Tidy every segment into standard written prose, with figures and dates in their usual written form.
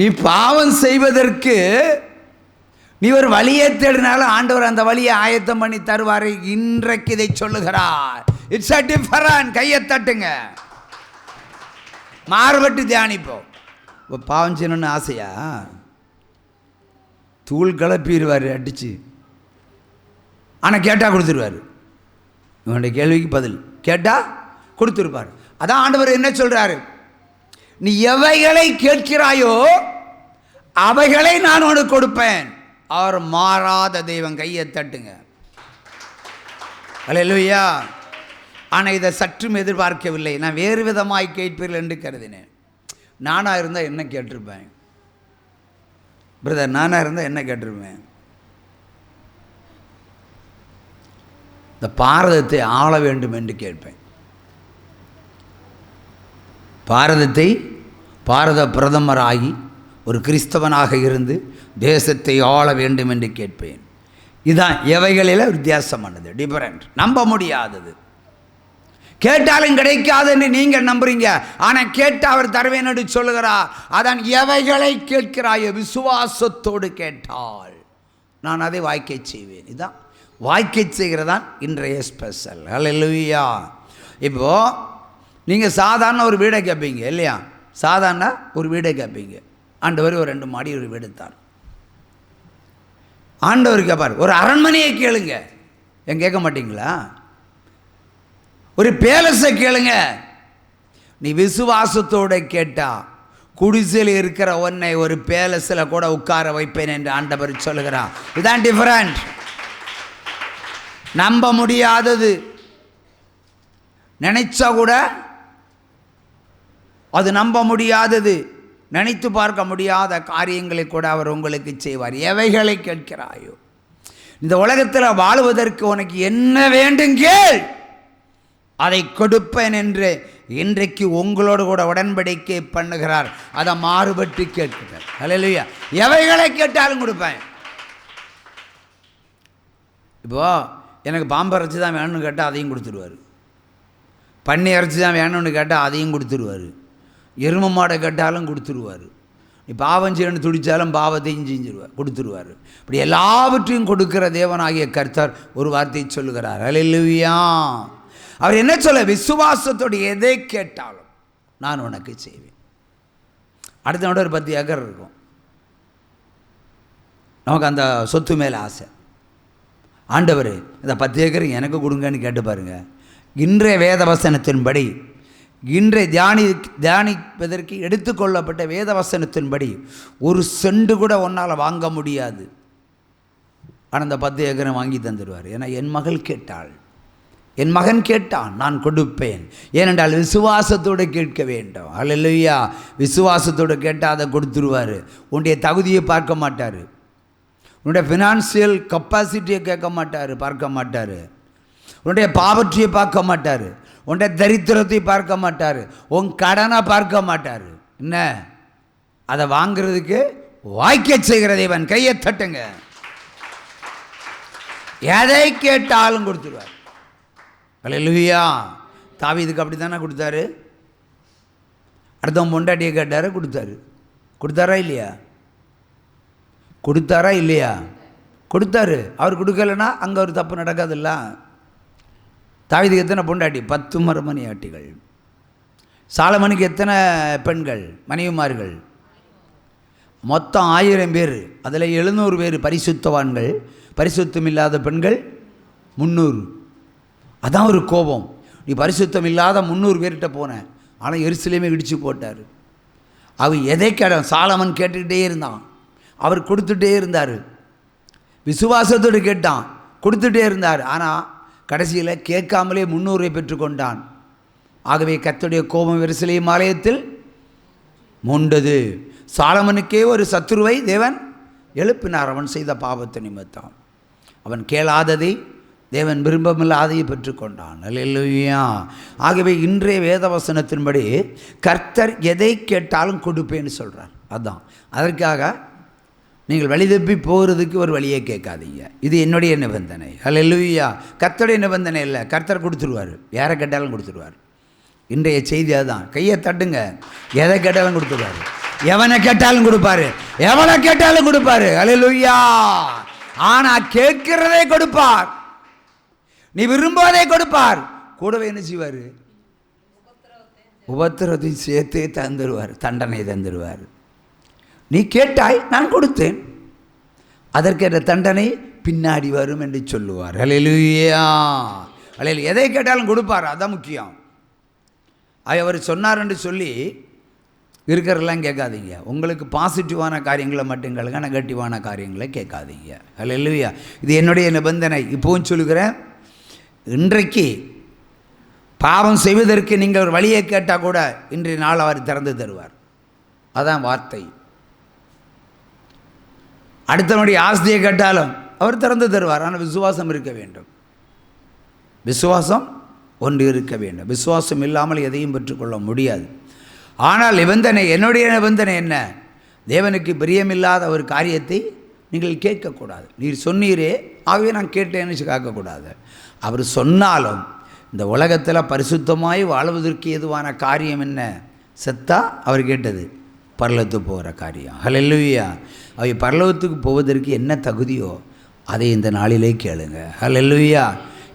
நீ பாவம் செய்வதற்கு நீ ஒரு வழியை தேடினாலும் ஆண்டவர் அந்த வழியை ஆயத்தம் பண்ணி தருவார். இன்றைக்கு இதை சொல்லுகிறார். It's a different. கையை தட்டுங்க, மாறுபட்டு தியானிப்போம். இப்போ பாவம் செய்யணும்னு ஆசையா? தூள் கிளப்பிடுவார் அடித்து. ஆனால் கேட்டால் கொடுத்துருவார். இவனுடைய கேள்விக்கு பதில் கேட்டால் கொடுத்துருப்பார். அதான் ஆண்டவர் என்ன சொல்கிறாரு, நீ எவைகளை கேட்கிறாயோ அவைகளை நான் உனக்கு கொடுப்பேன். அவர் மாறாத தெய்வம். கையை தட்டுங்க. அல்லேலூயா. ஆனால் இதை சற்றும் எதிர்பார்க்கவில்லை. நான் வேறு விதமாய் கேட்பீர்கள் என்று கருதினேன். நானாக இருந்தால் என்ன கேட்டிருப்பேன் பிரதர்? நானாக இருந்தால் என்ன கேட்டிருப்பேன்? இந்த பாரதத்தை ஆள வேண்டும் என்று கேட்பேன். பாரத பிரதமராகி ஒரு கிறிஸ்தவனாக இருந்து தேசத்தை ஆள வேண்டும் என்று கேட்பேன். இதுதான் எவைகளில் வித்தியாசமானது, டிஃபரண்ட். நம்ப முடியாதது. கேட்டாலும் கிடைக்காதுன்னு நீங்கள் நம்புறீங்க, ஆனால் கேட்டு அவர் தருவேன் என்று சொல்லுகிறார். அதான் எவைகளை கேட்கிறாயோ விசுவாசத்தோடு கேட்டால் நான் அதை வாய்க்கை செய்வேன். இதுதான் வாய்க்கை செய்கிறதான் இன்றைய ஸ்பெஷல். அல்லேலூயா. இப்போது நீங்கள் சாதாரண ஒரு வீடை கேட்பீங்க இல்லையா? சாதாரண ஒரு வீடை கேட்பீங்க. ஆண்டவர் ஒரு 2 மாடி ஒரு வீடு தார். ஆண்டவர் கேட்பார், ஒரு அரண்மனையை கேளுங்க. ஏன் கேட்க மாட்டீங்களா? ஒரு பேலஸை கேளுங்க. நீ விசுவாசத்தோடு கேட்டா குடிசையில் இருக்கிற ஒன்னை ஒரு பேலஸில் கூட உட்கார வைப்பேன் என்று ஆண்டவர் சொல்லுகிறான். இதுதான் டிஃபரண்ட். நம்ப முடியாதது, நினைச்சா கூட அது நம்ப முடியாதது, நினைத்து பார்க்க முடியாத காரியங்களை கூட அவர் உங்களுக்கு செய்வார். எவைகளை கேட்கிறாயோ. இந்த உலகத்தில் வாழ்வதற்கு உனக்கு என்ன வேண்டும் கேள், அதை கொடுப்பேன் என்று இன்றைக்கு உங்களோடு கூட உடன்படிக்கை பண்ணுகிறார். அதை மாறுபட்டு கேட்கிறார். அல்லேலூயா. எவைகளை கேட்டாலும் கொடுப்பேன். இப்போது எனக்கு பாம்பு இறைச்சி தான் வேணும்னு கேட்டால் அதையும் கொடுத்துருவார். பன்னி இறைச்சி தான் வேணும்னு கேட்டால் அதையும் கொடுத்துருவார். எருமை மாடை கேட்டாலும் கொடுத்துருவார். நீ பாவம் செய்யணும்னு துடித்தாலும் பாவத்தையும் செஞ்சிருவார், கொடுத்துருவார். இப்படி எல்லாவற்றையும் கொடுக்கிற தேவனாகிய கர்த்தர் ஒரு வார்த்தையை சொல்லுகிறார். அல்லேலூயா. அவர் என்ன சொல்ல, விசுவாசத்தோடு எதை கேட்டாலும் நான் உனக்கு செய்வேன். அடுத்தவனோட ஒரு 10 ஏக்கர் இருக்கும். நமக்கு அந்த சொத்து மேலே ஆசை. ஆண்டவர் இந்த 10 ஏக்கர் எனக்கு கொடுங்கன்னு கேட்டு பாருங்கள். இன்றைய வேதவசனத்தின்படி, இன்றைய தியானிப்பதற்கு எடுத்துக்கொள்ளப்பட்ட வேதவசனத்தின்படி ஒரு செண்டு கூட ஒன்றால் வாங்க முடியாது. ஆனால் அந்த 10 ஏக்கரை வாங்கி தந்துடுவார். ஏன்னா என் மகள் கேட்டாள், என் மகன் கேட்டான், நான் கொடுப்பேன். ஏனென்றால் விசுவாசத்தோடு கேட்க வேண்டும். அல்லேலூயா. விசுவாசத்தோடு கேட்டால் அதை கொடுத்துருவார். உன்னுடைய தகுதியை பார்க்க மாட்டார், உன்னுடைய ஃபினான்சியல் கெப்பாசிட்டியை பார்க்க மாட்டார், உன்னுடைய பாவற்றியை பார்க்க மாட்டார், உன்னுடைய தரித்திரத்தை பார்க்க மாட்டார், உன் கடனை பார்க்க மாட்டார். என்ன, அதை வாங்கிறதுக்கு வாய்க்க செய்கிற தேவன். கையை தட்டுங்க. எதை கேட்டாலும் கொடுத்துருவார். அல்லேலூயா. தாவீதுக்கு அப்படி தானே கொடுத்தாரு. அடுத்தவன் பொண்டாட்டியை கேட்டார், கொடுத்தாரு. கொடுத்தாரா இல்லையா? கொடுத்தாரா இல்லையா? கொடுத்தாரு. அவர் கொடுக்கலன்னா அங்கே ஒரு தப்பு நடக்காதுல்ல. தாவீதுக்கு எத்தனை பொண்டாட்டி? 10 மறுமனையாட்டிகள். சாலமனுக்கு எத்தனை பெண்கள் மனைவிமார்கள்? மொத்தம் 1000 பேர். அதில் 700 பேர் பரிசுத்தவான்கள், பரிசுத்தம் இல்லாத பெண்கள் 300. அதான் ஒரு கோபம். நீ பரிசுத்தம் இல்லாத 300 பேர்கிட்ட போனேன், ஆனால் எருசலேமே இடித்து போட்டார். அவர் எதை கேட்டான்? சாலமன் கேட்டுக்கிட்டே இருந்தான், அவர் கொடுத்துட்டே இருந்தார். விசுவாசத்தோடு கேட்டான், கொடுத்துட்டே இருந்தார். ஆனால் கடைசியில் கேட்காமலே 300 பெற்றுக்கொண்டான். ஆகவே கர்த்தருடைய கோபம் எருசலேம் ஆலயத்தில் மூண்டது. சாலமனுக்கே ஒரு சத்துருவை தேவன் எழுப்பினார். அவன் செய்த பாவத்தை நிமித்தம் அவன் கேளாததை தேவன் விரும்பமில்லாதையை பெற்றுக்கொண்டான். அல்லேலூயா. ஆகவே இன்றைய வேதவசனத்தின்படி கர்த்தர் எதை கேட்டாலும் கொடுப்பேன்னு சொல்கிறார். அதுதான். அதற்காக நீங்கள் வழி தப்பி போகிறதுக்கு ஒரு வழியை கேட்காதீங்க. இது என்னுடைய நிபந்தனை. அல்லேலூயா. கர்த்தருடைய நிபந்தனை இல்லை. கர்த்தர் கொடுத்துருவார், யாரை கேட்டாலும் கொடுத்துருவார். இன்றைய செய்தி அதுதான். கையை தட்டுங்க. எதை கேட்டாலும் கொடுத்துருவார். எவனை கேட்டாலும் கொடுப்பாரு, எவனை கேட்டாலும் கொடுப்பாரு. அல்லேலூயா. ஆனா கேட்கிறதே கொடுப்பார், நீ விரும்புவதை கொடுப்பார். கூடவே என்ன செய்வார்? உபத்திரத்தையும் சேர்த்தே தந்துடுவார், தண்டனை தந்துடுவார். நீ கேட்டாய், நான் கொடுத்தேன், அதற்கேற்ற தண்டனை பின்னாடி வரும் என்று சொல்லுவார். அல்லேலூயா. அல்லேலூயா. எதை கேட்டாலும் கொடுப்பார், அதான் முக்கியம். அவர் சொன்னார் என்று சொல்லி இருக்கிறதெல்லாம் கேட்காதீங்க. உங்களுக்கு பாசிட்டிவான காரியங்களை மட்டும் கேளுங்க, நெகட்டிவான காரியங்களை கேட்காதீங்க. அல்லேலூயா. இது என்னுடைய நிபந்தனை. இப்போவும் சொல்லுகிறேன், இன்றைக்கு பாவம் செய்வதற்கு நீங்கள் ஒரு வழியை கேட்டால் கூட இன்றைய நாள் அவர் திறந்து தருவார். அதான் வார்த்தை. அடுத்தவனுடைய ஆஸ்தியை கேட்டாலும் அவர் திறந்து தருவார். ஆனால் விசுவாசம் இருக்க வேண்டும். விசுவாசம் ஒன்று இருக்க வேண்டும். விசுவாசம் இல்லாமல் எதையும் பெற்றுக்கொள்ள முடியாது. ஆனால் நிபந்தனை, என்னுடைய நிபந்தனை என்ன? தேவனுக்கு பிரியமில்லாத ஒரு காரியத்தை நீங்கள் கேட்கக்கூடாது. நீர் சொன்னீரே, ஆகவே நான் கேட்டேன்னு கேட்கக்கூடாது. அவர் சொன்னாலும் இந்த உலகத்தில் பரிசுத்தமாய் வாழ்வதற்கு எதுவான காரியம் என்ன? செத்தா அவர் கேட்டது பரலோகத்துக்கு போகிற காரியம். அல்லேலூயா. அவை பரலோகத்துக்கு போவதற்கு என்ன தகுதியோ அதை இந்த நாளிலே கேளுங்க. அல்லேலூயா.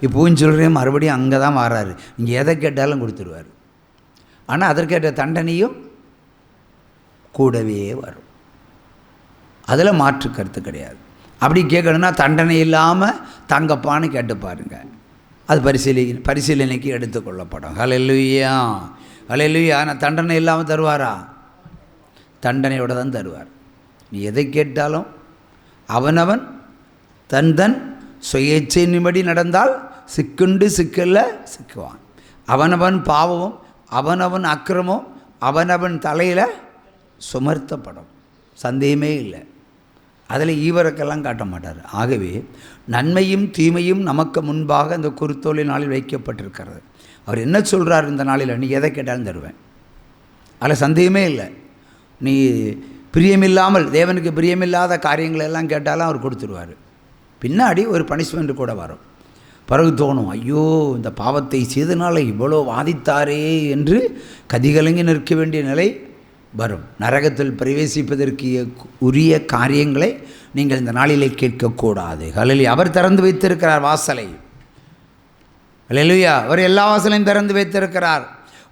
இப்போவும் சொல்கிறேன், மறுபடியும் அங்கே தான் வராரு. நீங்கள் எதை கேட்டாலும் கொடுத்துருவார். ஆனால் அதற்கேற்ற தண்டனையும் கூடவே வரும். அதில் மாற்று கருத்து கிடையாது. அப்படி கேட்கணுன்னா தண்டனை இல்லாமல் தங்கப்பான்னு கேட்டு பாருங்க, அது பரிசீலனைக்கு எடுத்துக்கொள்ளப்படும். அல்லேலூயா. அல்லேலூயா. ஆனால் தண்டனை இல்லாமல் தருவாரா? தண்டனையோடு தான் தருவார். நீ எதை கேட்டாலும் அவனவன் தன் சுயேச்சையின்படி நடந்தால் சிக்குண்டு சிக்கல்ல சிக்குவான். அவனவன் பாவமும் அவனவன் அக்கிரமும் அவனவன் தலையில் சுமர்த்தப்படும். சந்தேகமே இல்லை. அதில் ஈவரக்கெல்லாம் காட்ட மாட்டார். ஆகவே நன்மையும் தீமையும் நமக்கு முன்பாக இந்த குருத்தோலை நாளில் வைக்கப்பட்டிருக்கிறது. அவர் என்ன சொல்கிறார்? இந்த நாளில் நீ எதை கேட்டாலும் தருவேன். அதில் சந்தேகமே இல்லை. நீ பிரியமில்லாமல், தேவனுக்கு பிரியமில்லாத காரியங்களெல்லாம் கேட்டாலும் அவர் கொடுத்துருவார். பின்னாடி ஒரு பனிஷ்மெண்ட் கூட வரும். பிறகு தோணும், ஐயோ இந்த பாவத்தை செய்தனால இவ்வளோ வாதித்தாரே என்று கதிகலங்கி நிற்க வேண்டிய நிலை வரும். நரகத்தில் பிரவேசிப்பதற்கு உரிய காரியங்களை நீங்கள் இந்த நாளிலே கேட்கக்கூடாது. அல்லேலூயா. அவர் திறந்து வைத்திருக்கிறார் வாசலை. அல்லேலூயா. அவர் எல்லா வாசலையும் திறந்து வைத்திருக்கிறார்.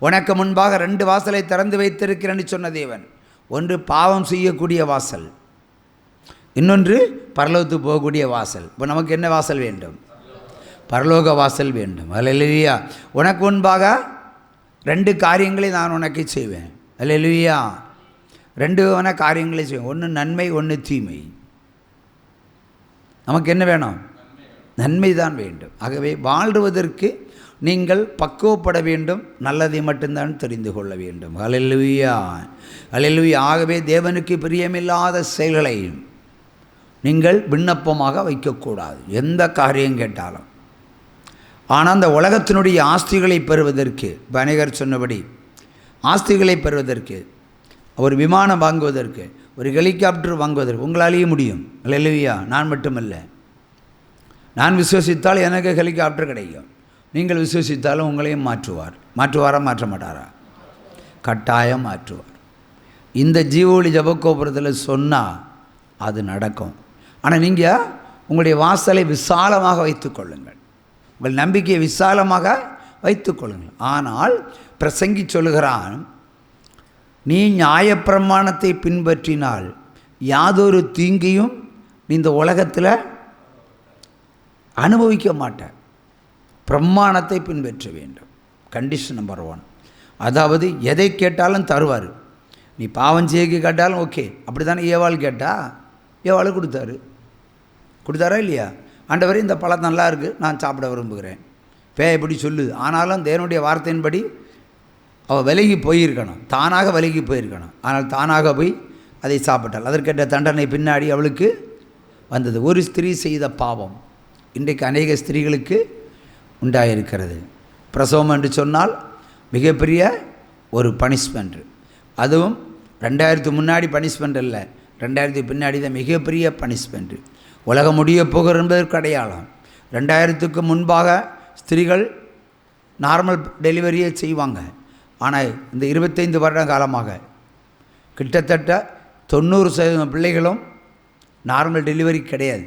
உனக்கு முன்பாக 2 வாசலை திறந்து வைத்திருக்கிறேன்னு சொன்ன தேவன். ஒன்று பாவம் செய்யக்கூடிய வாசல், இன்னொன்று பரலோகத்துக்கு போகக்கூடிய வாசல். இப்போ நமக்கு என்ன வாசல் வேண்டும்? பரலோக வாசல் வேண்டும். அல்லேலூயா. உனக்கு முன்பாக 2 காரியங்களை நான் உனக்கு செய்வேன். அல்லேலூயா. 2 காரியங்களை செய்வேன். ஒன்று நன்மை, ஒன்று தீமை. நமக்கு என்ன வேணும்? நன்மை தான் வேண்டும். ஆகவே வாழ்வதற்கு நீங்கள் பக்குவப்பட வேண்டும். நல்லதை மட்டும்தான் தெரிந்து கொள்ள வேண்டும். அல்லேலூயா. அல்லேலூயா. ஆகவே தேவனுக்கு பிரியமில்லாத செயல்களை நீங்கள் விண்ணப்பமாக வைக்கக்கூடாது, எந்த காரியம் கேட்டாலும். ஆனால் அந்த உலகத்தினுடைய ஆஸ்திகளை பெறுவதற்கு, அநேகர் சொன்னபடி ஆஸ்திகளை பெறுவதற்கு, ஒரு விமானம் வாங்குவதற்கு, ஒரு ஹெலிகாப்டர் வாங்குவதற்கு உங்களாலேயே முடியும். அல்லேலூயா. நான் மட்டுமல்ல, நான் விசுவசித்தால் எனக்கு ஹெலிகாப்டர் கிடைக்கும். நீங்கள் விசுவசித்தாலும் உங்களையும் மாற்றுவார். மாற்றுவாரா? மாற்ற மாட்டாரா? கட்டாயம் மாற்றுவார். இந்த ஜீவோலி ஜபக்கோபுரத்தில் சொன்னால் அது நடக்கும். ஆனால் நீங்கள் உங்களுடைய வாசலை விசாலமாக வைத்துக்கொள்ளுங்கள், உங்கள் நம்பிக்கையை விசாலமாக வைத்துக்கொள்ளுங்கள். ஆனால் பிரசங்கி சொல்லுகிறான், நீ நியாயப்பிரமாணத்தை பின்பற்றினால் யாதொரு தீங்கையும் நீ இந்த உலகத்தில் அனுபவிக்க மாட்டேன். பிரமாணத்தை பின்பற்ற வேண்டும். Condition number 1. அதாவது எதை கேட்டாலும் தருவார். நீ பாவம் செய்ய கேட்டாலும் ஓகே. அப்படி தானே ஏவாள் கேட்டா? ஏவாள் கொடுத்தாரா இல்லையா? ஆண்டவரே இந்த பழம் நல்லா இருக்குது, நான் சாப்பிட விரும்புகிறேன். பேய் எப்படி சொல்லுது. ஆனாலும் தேவனுடைய வார்த்தையின்படி அவள் விலகி போயிருக்கணும், தானாக விலகி போயிருக்கணும். ஆனால் தானாக போய் அதை சாப்பிட்டாள். அதற்கேற்ற தண்டனை பின்னாடி அவளுக்கு வந்தது. ஒரு ஸ்திரீ செய்த பாவம் இன்றைக்கு அநேக ஸ்திரீகளுக்கு உண்டாயிருக்கிறது. பிரசவம் என்று சொன்னால் மிகப்பெரிய ஒரு பனிஷ்மெண்ட். அதுவும் 2000 முன்னாடி பனிஷ்மெண்ட் இல்லை, 2000 பின்னாடி தான் மிகப்பெரிய பனிஷ்மெண்ட்டு. உலகம் முடிய போகிற என்பதற்கு அடையாளம். 2000க்கு முன்பாக ஸ்திரீகள் நார்மல் டெலிவரியை செய்வாங்க. ஆனால் இந்த 25 வருட காலமாக கிட்டத்தட்ட 90% பிள்ளைகளும் நார்மல் டெலிவரி கிடையாது.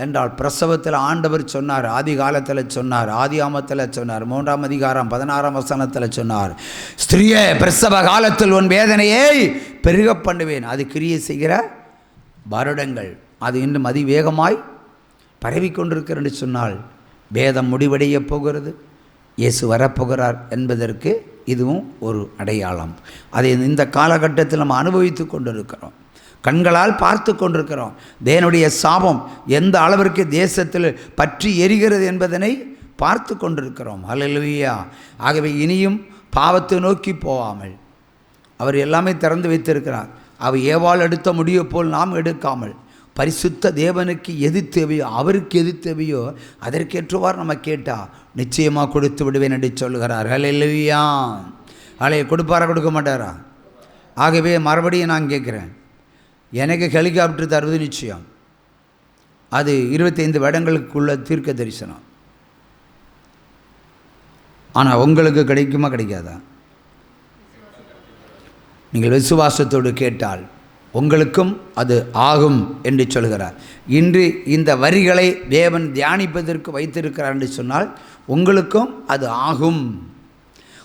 என்றால் பிரசவத்தில் ஆண்டவர் சொன்னார், ஆதி காலத்தில் சொன்னார், ஆதி ஆமத்தில் சொன்னார், 3ஆம் அதிகாரம் 16ஆம் வசனத்தில் சொன்னார், ஸ்திரியே பிரசவ காலத்தில் உன் வேதனையை பெருக பண்ணுவேன். அது கிரியை செய்கிற வருடங்கள், அது இன்னும் அதிவேகமாய் பரவிக்கொண்டிருக்கிறன்னு சொன்னால் வேதம் முடிவடைய போகிறது, இயேசு வரப்போகிறார் என்பதற்கு இதுவும் ஒரு அடையாளம். அதை இந்த காலகட்டத்தில் நம்ம அனுபவித்து கொண்டிருக்கிறோம், கண்களால் பார்த்து கொண்டிருக்கிறோம். தேவனுடைய சாபம் எந்த அளவிற்கு தேசத்தில் பற்றி எரிகிறது என்பதனை பார்த்து கொண்டிருக்கிறோம். ஹல்லேலூயா. ஆகவே இனியும் பாவத்தை நோக்கி போகாமல் அவர் எல்லாமே திறந்து வைத்திருக்கிறார். அவர் ஏவாள் எடுத்த முடிவை போல் நாம் எடுக்காமல் பரிசுத்த தேவனுக்கு எது தேவையோ, அவருக்கு எது தேவையோ அதற்கேற்றவாறு நம்ம கேட்டால் நிச்சயமாக கொடுத்து விடுவேன் என்று சொல்லுகிறார். ஹல்லேலூயா. அலைய கொடுப்பாரா, கொடுக்க மாட்டாரா? ஆகவே மறுபடியும் நான் கேட்குறேன், எனக்கு ஹெலிகாப்டர் தருவது நிச்சயம். அது 25 வருடங்களுக்குள்ள தீர்க்க தரிசனம். ஆனால் உங்களுக்கு கிடைக்குமா கிடைக்காதா? நீங்கள் விசுவாசத்தோடு கேட்டால் உங்களுக்கும் அது ஆகும் என்று சொல்கிறார். இன்று இந்த வரிகளை தேவன் தியானிப்பதற்கு வைத்திருக்கிறார் என்று சொன்னால் உங்களுக்கும் அது ஆகும்.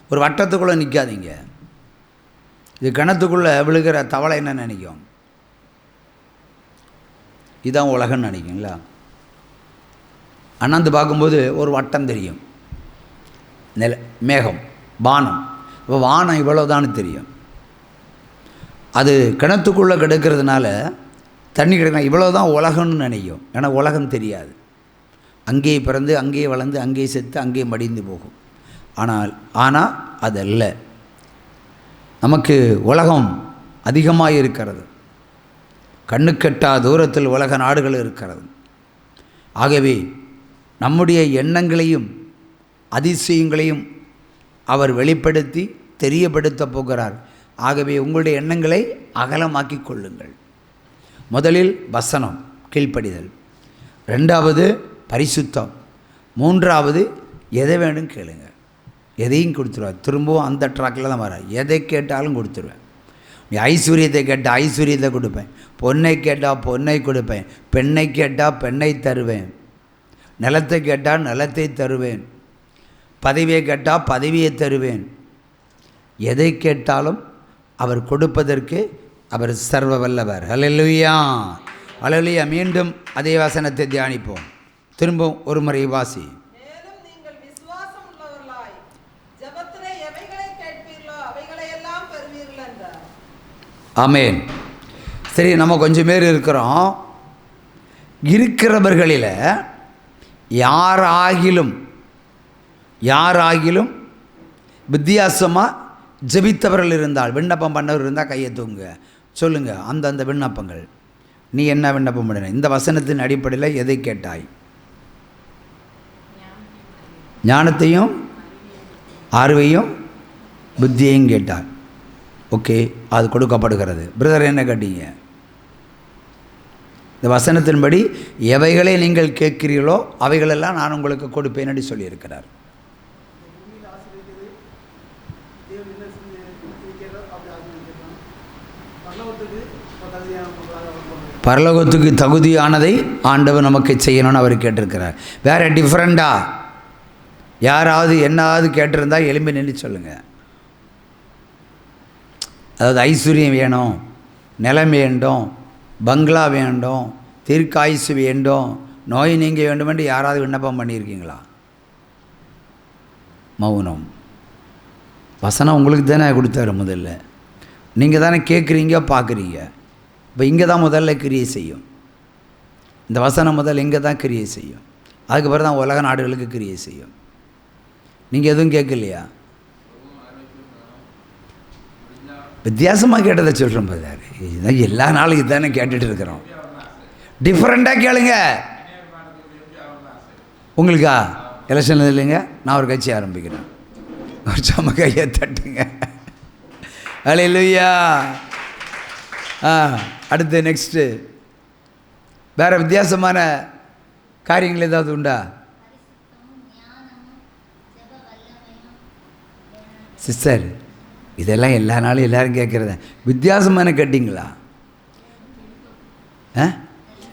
ஒரு வட்டத்துக்குள்ளே நிற்காதீங்க. இது கிணத்துக்குள்ளே விழுகிற தவளை என்ன நினைக்கும்? இதுதான் உலகம்னு நினைக்குங்களா? அண்ணாந்து பார்க்கும்போது ஒரு வட்டம் தெரியும், மேகம், வானம். இப்போ வானம் இவ்வளோதான்னு தெரியும். அது கிணத்துக்குள்ளே கிடக்கிறதுனால தண்ணி கிடக்கணும், இவ்வளோ தான் உலகம்னு நினைக்கும். ஏன்னா உலகம் தெரியாது. அங்கேயே பிறந்து அங்கேயே வளர்ந்து அங்கேயே செத்து அங்கேயே மடிந்து போகும். ஆனால் அதல்ல, நமக்கு உலகம் அதிகமாக இருக்கிறது. கண்ணுக்கெட்டா தூரத்தில் உலக நாடுகள் இருக்கிறது. ஆகவே நம்முடைய எண்ணங்களையும் அதிசயங்களையும் அவர் வெளிப்படுத்தி தெரியப்படுத்த போகிறார். ஆகவே உங்களுடைய எண்ணங்களை அகலமாக்கி கொள்ளுங்கள். முதலில் வசனம், கீழ்ப்படிதல். 2வது பரிசுத்தம். 3வது எதை வேணும் கேளுங்க, எதையும் கொடுத்துருவார். திரும்பவும் அந்த ட்ராக்கில் தான் வர, எதை கேட்டாலும் கொடுத்துருவேன். நீ ஐஸ்வர்யத்தை கேட்டால் ஐஸ்வர்யத்தை கொடுப்பேன், பொன்னை கேட்டால் பொன்னை கொடுப்பேன், பெண்ணை கேட்டால் பெண்ணை தருவேன், நிலத்தை கேட்டால் நிலத்தை தருவேன், பதவியை கேட்டால் பதவியை தருவேன். எதை கேட்டாலும் அவர் கொடுப்பதற்கு அவர் சர்வ வல்லவர். ஹல்லேலூயா, ஹல்லேலூயா. மீண்டும் அதே வசனத்தை தியானிப்போம். திரும்பவும் ஒரு முறை வாசி. ஆமென். சரி, நம்ம கொஞ்சம் பேர் இருக்கிறோம். இருக்கிறவர்களில் யாராகிலும் வித்தியாசமாக ஜெபித்தவர்கள் இருந்தால், விண்ணப்பம் பண்ணவர் இருந்தால் கையை தூங்க சொல்லுங்கள். அந்த விண்ணப்பங்கள் நீ என்ன விண்ணப்பம் பண்ணின? இந்த வசனத்தின் அடிப்படையில் எதை கேட்டாய்? ஞானத்தையும் அறிவையும் புத்தியையும் கேட்டாய். ஓகே, அது கொடுக்கப்படுகிறது. பிரதர் என்ன கேட்டீங்க? இந்த வசனத்தின்படி எவைகளை நீங்கள் கேட்கிறீர்களோ அவைகளெல்லாம் நான் உங்களுக்கு கொடுப்பேன் சொல்லியிருக்கிறார். பரலோகத்துக்கு தகுதியானதை ஆண்டவர் நமக்கு செய்யணும்னு அவர் கேட்டிருக்கிறார். வேறு டிஃப்ரெண்ட்டாக யாராவது என்னாவது கேட்டிருந்தால் எலும்பி நின்று சொல்லுங்கள். அதாவது ஐஸ்வர்யம் வேணும், நிலம் வேண்டும், பங்களா வேண்டும், தீர்க்காயுசு வேண்டும், நோய் நீங்க வேண்டும் என்று யாராவது விண்ணப்பம் பண்ணியிருக்கீங்களா? மௌனம். வசனம் உங்களுக்கு தானே கொடுத்தாரு முதல்ல. நீங்கள் தானே கேட்குறீங்க, பார்க்குறீங்க. இப்போ இங்கே தான் முதல்ல கிரியை செய்யும். இந்த வசனம் முதல்ல இங்கே தான் கிரியை செய்யும். அதுக்கப்புறம் தான் உலக நாடுகளுக்கு கிரியை செய்யும். நீங்கள் எதுவும் கேட்கலையா? வித்தியாசமாக கேட்டதை சொல்கிறோம் பாரு. இதுதான் எல்லா நாளும் இதுதானே கேட்டுட்டு இருக்கிறோம். டிஃப்ரெண்ட்டாக கேளுங்க. உங்களுக்கா எலெக்ஷன் இல்லைங்க, நான் ஒரு கட்சி ஆரம்பிக்கிறேன். ஒரு சம கையை தட்டுங்க. ஹல்லேலூயா. அடுத்து நெக்ஸ்ட்டு வேறு வித்தியாசமான காரியங்கள் ஏதாவது உண்டா சிஸ்டர்? இதெல்லாம் எல்லா நாளும் எல்லோரும் கேட்குறத வித்தியாசமான கேட்டிங்களா?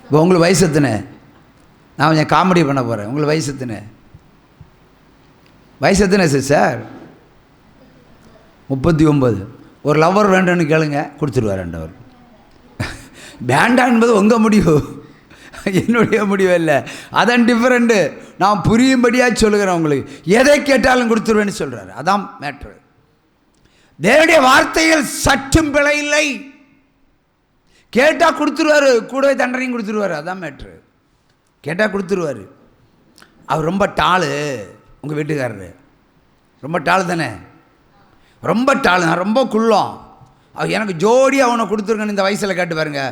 இப்போ உங்களுக்கு வயசு எத்தனை? நான் கொஞ்சம் காமெடி பண்ண போகிறேன். உங்களுக்கு வயசு எத்தனை? வயசு எத்தனை சார்? 39. ஒரு லவ்வர் வேண்டும்னு கேளுங்க, கொடுத்துருவார் 2 அவர். வேண்டாம் என்பது உங்கள் முடிவு, என்னுடைய முடிவு இல்லை. அதான் டிஃப்ரெண்ட்டு. நான் புரியும்படியாக சொல்லுகிறேன் உங்களுக்கு. எதை கேட்டாலும் கொடுத்துருவேன்னு சொல்கிறார். அதான் மேட்ரு. தேவனுடைய வார்த்தைகள் சற்றும் பிழை இல்லை. கேட்டால் கொடுத்துருவார், கூடவே தண்டனையும் கொடுத்துருவார். அதான் மேட்ரு. கேட்டால் கொடுத்துருவார். அவர் ரொம்ப டாலு, உங்கள் வீட்டுக்காரரு ரொம்ப டாலு தானே? ரொம்ப டாலு. நான் ரொம்ப குள்ளம். அவர் எனக்கு ஜோடியாக அவனை கொடுத்துருங்கன்னு இந்த வயசில் கேட்டு பாருங்க.